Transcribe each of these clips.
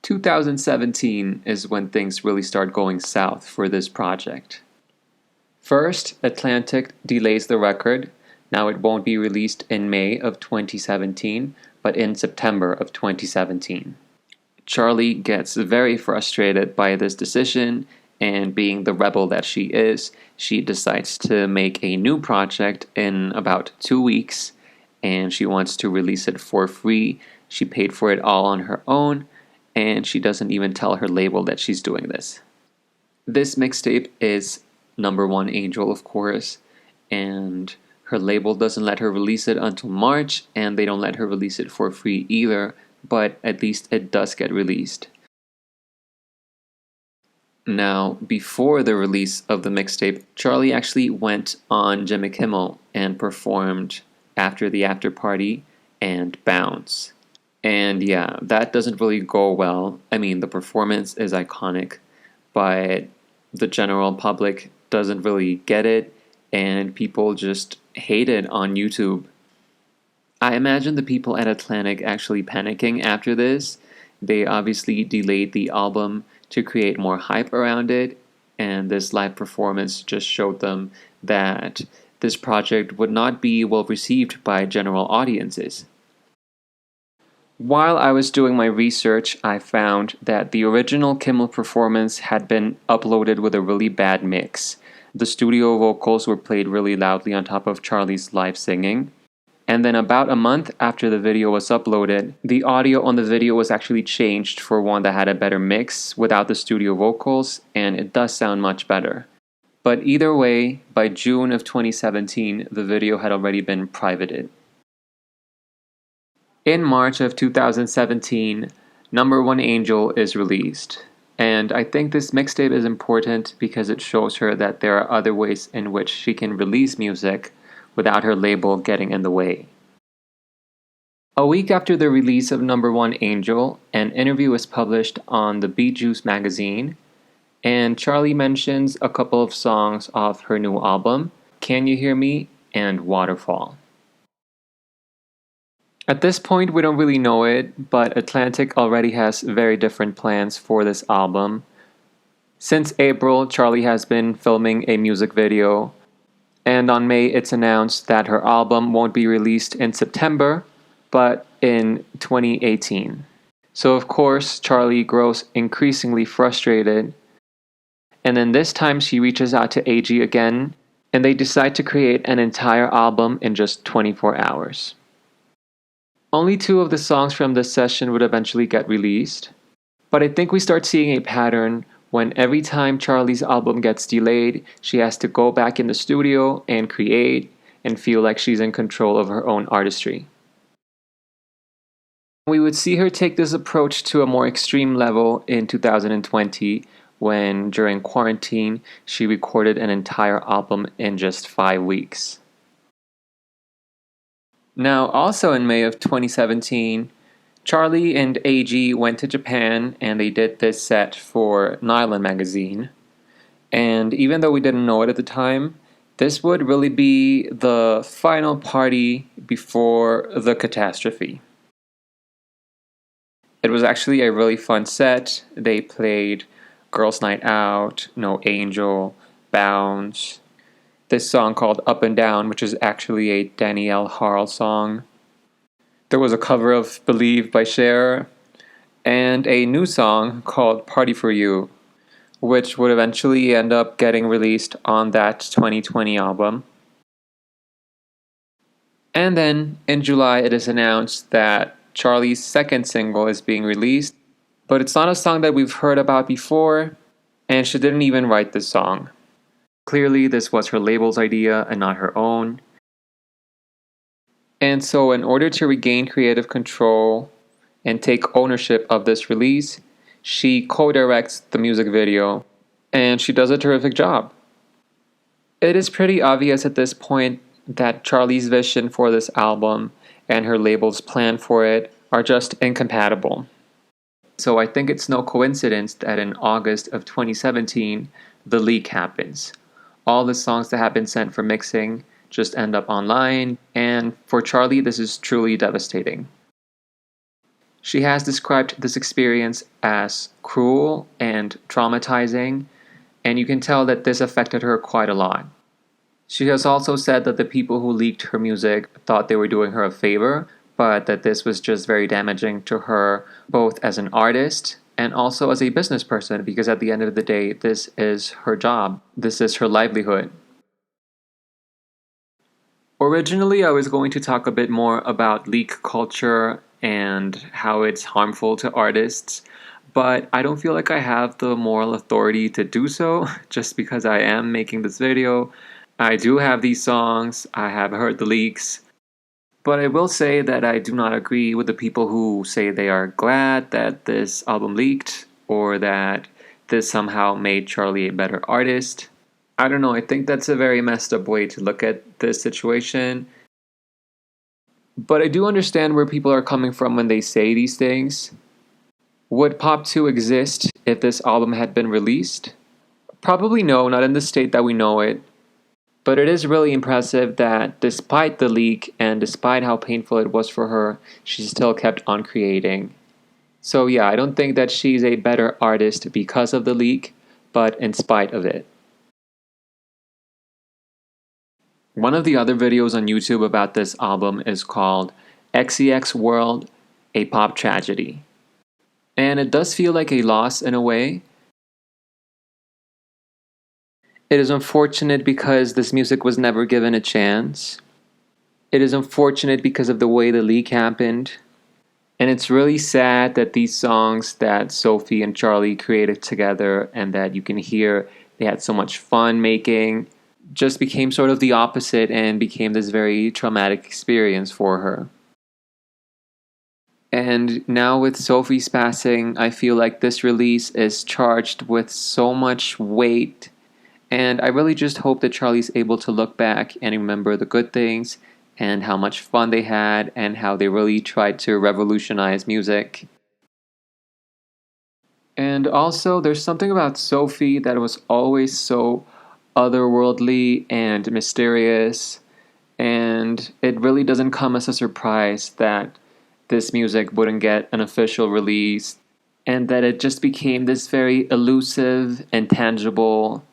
2017 is when things really start going south for this project. First, Atlantic delays the record. Now it won't be released in May of 2017, but in September of 2017. Charli gets very frustrated by this decision, and being the rebel that she is, she decides to make a new project in about 2 weeks, and she wants to release it for free. She paid for it all on her own, and she doesn't even tell her label that she's doing this. This mixtape is number one Angel, of course, and her label doesn't let her release it until March, and they don't let her release it for free either, but at least it does get released. Now, before the release of the mixtape, Charli actually went on Jimmy Kimmel and performed After the After Party and Bounce. And yeah, that doesn't really go well. I mean, the performance is iconic, but the general public doesn't really get it, and people just hate it on YouTube. I imagine the people at Atlantic actually panicking after this. They obviously delayed the album to create more hype around it, and this live performance just showed them that this project would not be well received by general audiences. While I was doing my research, I found that the original Kimmel performance had been uploaded with a really bad mix. The studio vocals were played really loudly on top of Charli's live singing. And then about a month after the video was uploaded, the audio on the video was actually changed for one that had a better mix without the studio vocals, and it does sound much better. But either way, by June of 2017, the video had already been privated. In March of 2017, Number One Angel is released. And I think this mixtape is important because it shows her that there are other ways in which she can release music without her label getting in the way. A week after the release of Number One Angel, an interview was published on the Beat Juice magazine, and Charli mentions a couple of songs off her new album, Can You Hear Me and Waterfall. At this point, we don't really know it, but Atlantic already has very different plans for this album. Since April, Charli has been filming a music video, and on May it's announced that her album won't be released in September, but in 2018. So of course, Charli grows increasingly frustrated, and then this time she reaches out to AG again, and they decide to create an entire album in just 24 hours. Only 2 of the songs from this session would eventually get released, but I think we start seeing a pattern when every time Charli's album gets delayed, she has to go back in the studio and create and feel like she's in control of her own artistry. We would see her take this approach to a more extreme level in 2020 when, during quarantine, she recorded an entire album in just 5 weeks. Now, also in May of 2017, Charli and AG went to Japan and they did this set for Nylon magazine. And even though we didn't know it at the time, this would really be the final party before the catastrophe. It was actually a really fun set. They played Girls Night Out, No Angel, Bounce, this song called Up and Down, which is actually a Danielle Harl song. There was a cover of Believe by Cher, and a new song called Party for You, which would eventually end up getting released on that 2020 album. And then in July it is announced that Charli's second single is being released, but it's not a song that we've heard about before, and she didn't even write this song. Clearly this was her label's idea and not her own. And so in order to regain creative control and take ownership of this release, she co-directs the music video, and she does a terrific job. It is pretty obvious at this point that Charli's vision for this album and her label's plan for it are just incompatible. So I think it's no coincidence that in August of 2017, the leak happens. All the songs that have been sent for mixing just end up online, and for Charli, this is truly devastating. She has described this experience as cruel and traumatizing, and you can tell that this affected her quite a lot. She has also said that the people who leaked her music thought they were doing her a favor, but that this was just very damaging to her, both as an artist and also as a business person, because at the end of the day, this is her job, this is her livelihood. Originally, I was going to talk a bit more about leak culture and how it's harmful to artists, but I don't feel like I have the moral authority to do so just because I am making this video. I do have these songs, I have heard the leaks, but I will say that I do not agree with the people who say they are glad that this album leaked or that this somehow made Charli a better artist. I don't know, I think that's a very messed up way to look at this situation. But I do understand where people are coming from when they say these things. Would Pop 2 exist if this album had been released? Probably no, not in the state that we know it. But it is really impressive that despite the leak and despite how painful it was for her, she still kept on creating. So yeah, I don't think that she's a better artist because of the leak, but in spite of it. One of the other videos on YouTube about this album is called XCX World, a Pop Tragedy. And it does feel like a loss in a way. It is unfortunate because this music was never given a chance. It is unfortunate because of the way the leak happened. And it's really sad that these songs that Sophie and Charli created together and that you can hear they had so much fun making just became sort of the opposite and became this very traumatic experience for her. And now with Sophie's passing, I feel like this release is charged with so much weight. And I really just hope that Charli's able to look back and remember the good things and how much fun they had and how they really tried to revolutionize music. And also, there's something about Sophie that was always so otherworldly and mysterious. And it really doesn't come as a surprise that this music wouldn't get an official release and that it just became this very elusive, intangible,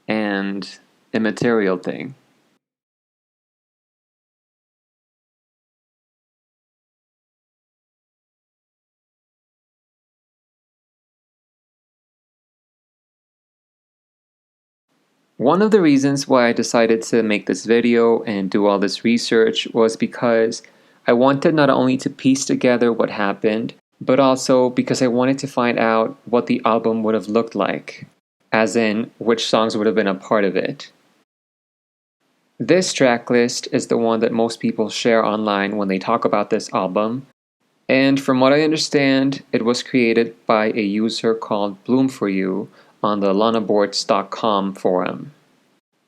and immaterial thing. One of the reasons why I decided to make this video and do all this research was because I wanted not only to piece together what happened, but also because I wanted to find out what the album would have looked like, as in which songs would have been a part of it. This track list is the one that most people share online when they talk about this album, and from what I understand, it was created by a user called Bloom For You on the lanaboards.com forum.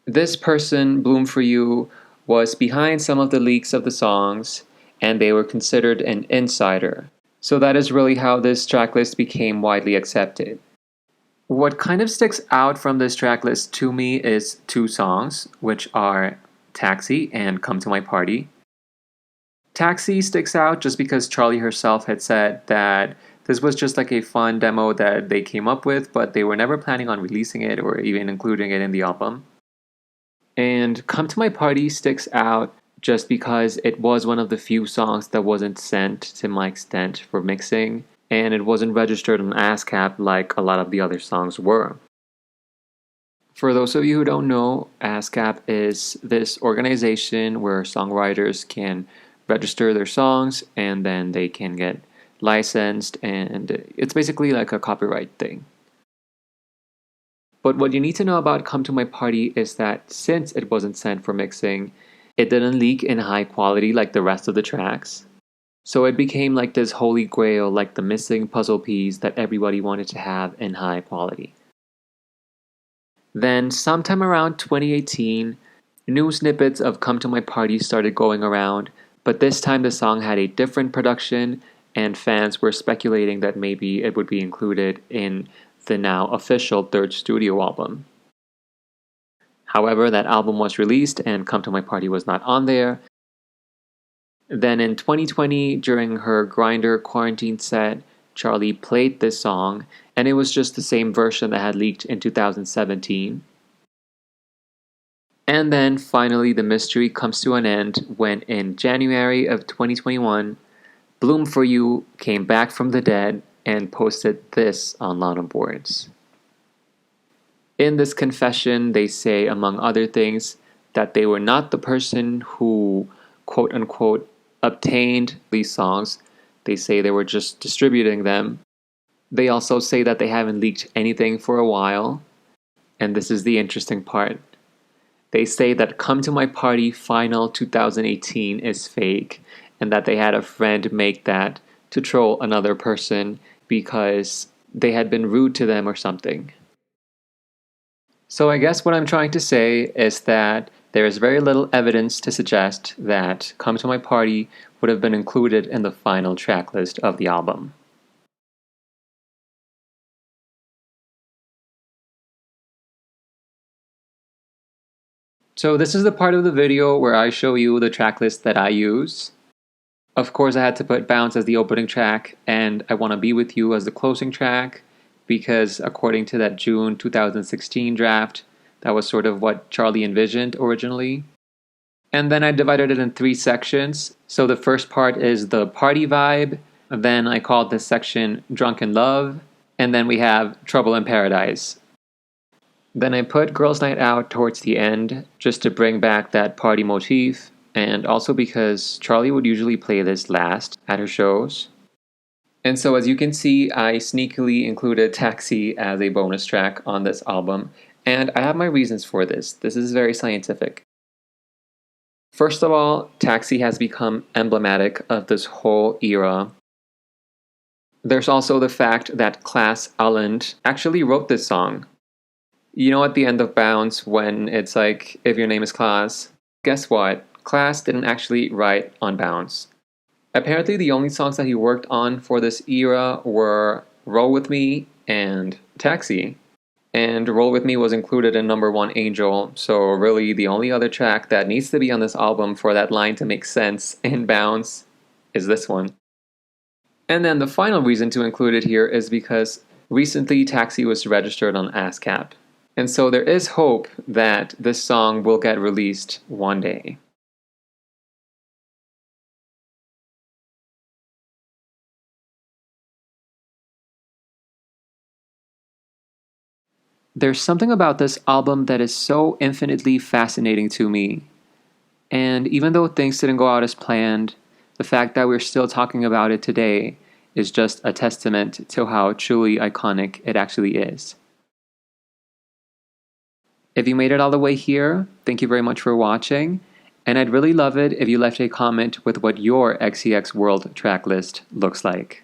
This person, Bloom For You, was behind some of the leaks of the songs, and they were considered an insider. So that is really how this tracklist became widely accepted. What kind of sticks out from this tracklist to me is two songs, which are Taxi and Come to My Party. Taxi sticks out just because Charli herself had said that this was just like a fun demo that they came up with, but they were never planning on releasing it or even including it in the album. And Come to My Party sticks out just because it was one of the few songs that wasn't sent to Mike Stent for mixing, and it wasn't registered on ASCAP like a lot of the other songs were. For those of you who don't know, ASCAP is this organization where songwriters can register their songs and then they can get licensed, and it's basically like a copyright thing. But what you need to know about Come to My Party is that since it wasn't sent for mixing, it didn't leak in high quality like the rest of the tracks. So it became like this holy grail, like the missing puzzle piece that everybody wanted to have in high quality. Then, sometime around 2018, new snippets of Come to My Party started going around, but this time the song had a different production, and fans were speculating that maybe it would be included in the now official third studio album. However, that album was released and Come to My Party was not on there. Then in 2020, during her Grindr quarantine set, Charli played this song, and it was just the same version that had leaked in 2017. And then finally, the mystery comes to an end when in January of 2021, Bloom For You came back from the dead and posted this on Lana Boards. In this confession, they say, among other things, that they were not the person who, quote unquote, obtained these songs. They say they were just distributing them. They also say that they haven't leaked anything for a while. And this is the interesting part. They say that Come to My Party Final 2018 is fake, and that they had a friend make that to troll another person because they had been rude to them or something. So I guess what I'm trying to say is that there is very little evidence to suggest that Come to My Party would have been included in the final track list of the album. So this is the part of the video where I show you the track list that I use. Of course, I had to put Bounce as the opening track, and I Want to Be With You as the closing track, because according to that June 2016 draft, that was sort of what Charli envisioned originally. And then I divided it in 3 sections. So the first part is the party vibe, then I called this section Drunken Love, and then we have Trouble in Paradise. Then I put Girls Night Out towards the end, just to bring back that party motif, and also because Charli would usually play this last at her shows. And so as you can see, I sneakily included Taxi as a bonus track on this album, and I have my reasons for this. This is very scientific. First of all, Taxi has become emblematic of this whole era. There's also the fact that Klaas Alland actually wrote this song. You know, at the end of Bounce, when it's like, if your name is Klaas, guess what? Klaas didn't actually write on Bounce. Apparently, the only songs that he worked on for this era were Roll With Me and Taxi. And Roll With Me was included in number 1 Angel, so really the only other track that needs to be on this album for that line to make sense in Bounce is this one. And then the final reason to include it here is because recently Taxi was registered on ASCAP. And so there is hope that this song will get released one day. There's something about this album that is so infinitely fascinating to me. And even though things didn't go out as planned, the fact that we're still talking about it today is just a testament to how truly iconic it actually is. If you made it all the way here, thank you very much for watching, and I'd really love it if you left a comment with what your XCX World track list looks like.